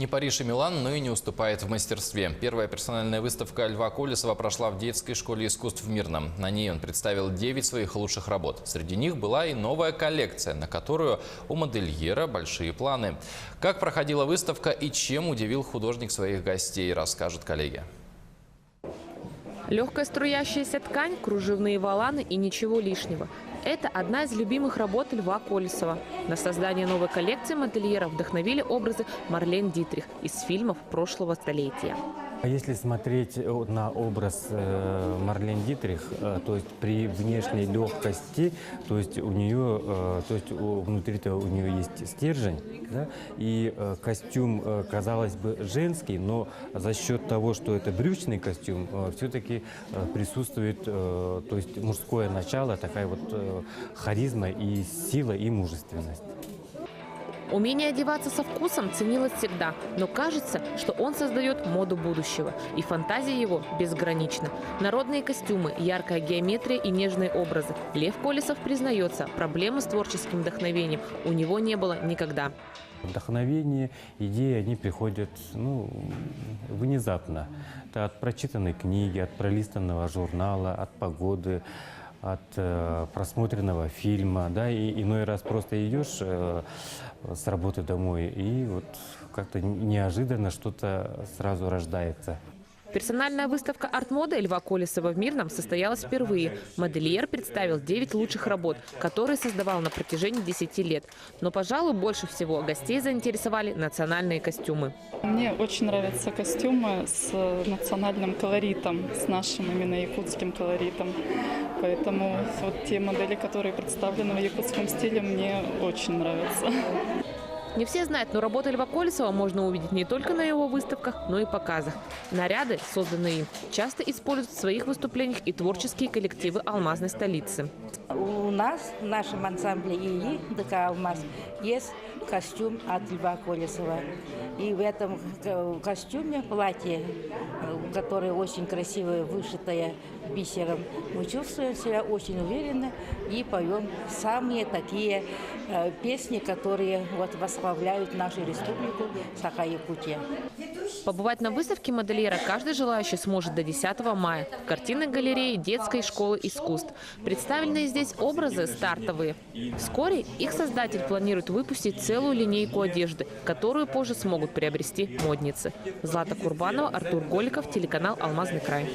Не Париж и Милан, но и не уступает в мастерстве. Первая персональная выставка Льва Колесова прошла в детской школе искусств в Мирном. На ней он представил 9 своих лучших работ. Среди них была и новая коллекция, на которую у модельера большие планы. Как проходила выставка и чем удивил художник своих гостей, расскажут коллеги. Легкая струящаяся ткань, кружевные воланы и ничего лишнего. Это одна из любимых работ Льва Колесова. На создание новой коллекции модельера вдохновили образы Марлен Дитрих из фильмов прошлого столетия. Если смотреть на образ Марлен Дитрих, то есть при внешней легкости, то есть у нее, внутри-то у нее есть стержень, да, и костюм, казалось бы, женский, но за счет того, что это брючный костюм, все-таки присутствует, то есть мужское начало, такая вот харизма и сила и мужественность. Умение одеваться со вкусом ценилось всегда, но кажется, что он создает моду будущего, и фантазия его безгранична. Народные костюмы, яркая геометрия и нежные образы. Лев Колесов признается, проблемы с творческим вдохновением у него не было никогда. Вдохновение, идеи, они приходят внезапно. Это от прочитанной книги, от пролистанного журнала, от погоды, от просмотренного фильма, да, и иной раз просто идешь с работы домой, и вот как-то неожиданно что-то сразу рождается. Персональная выставка арт-моды Льва Колесова в Мирном состоялась впервые. Модельер представил 9 лучших работ, которые создавал на протяжении 10 лет. Но, пожалуй, больше всего гостей заинтересовали национальные костюмы. Мне очень нравятся костюмы с национальным колоритом, с нашим именно якутским колоритом. Поэтому вот те модели, которые представлены в якутском стиле, мне очень нравятся. Не все знают, но работы Льва Колесова можно увидеть не только на его выставках, но и показах. Наряды, созданные им, часто используют в своих выступлениях и творческие коллективы алмазной столицы. У нас, в нашем ансамбле ИИ ДК «Алмаз», есть костюм от Льва Колесова. И в этом костюме платье, которое очень красивое, вышитое бисером, мы чувствуем себя очень уверенно и поем самые такие песни, которые вот восславляют нашу республику Саха-Якутия. Побывать на выставке модельера каждый желающий сможет до 10 мая в картинной галерее детской школы искусств. Представленные здесь образы стартовые. Вскоре их создатель планирует выпустить целую линейку одежды, которую позже смогут приобрести модницы. Злата Курбанова, Артур Голиков, телеканал «Алмазный край».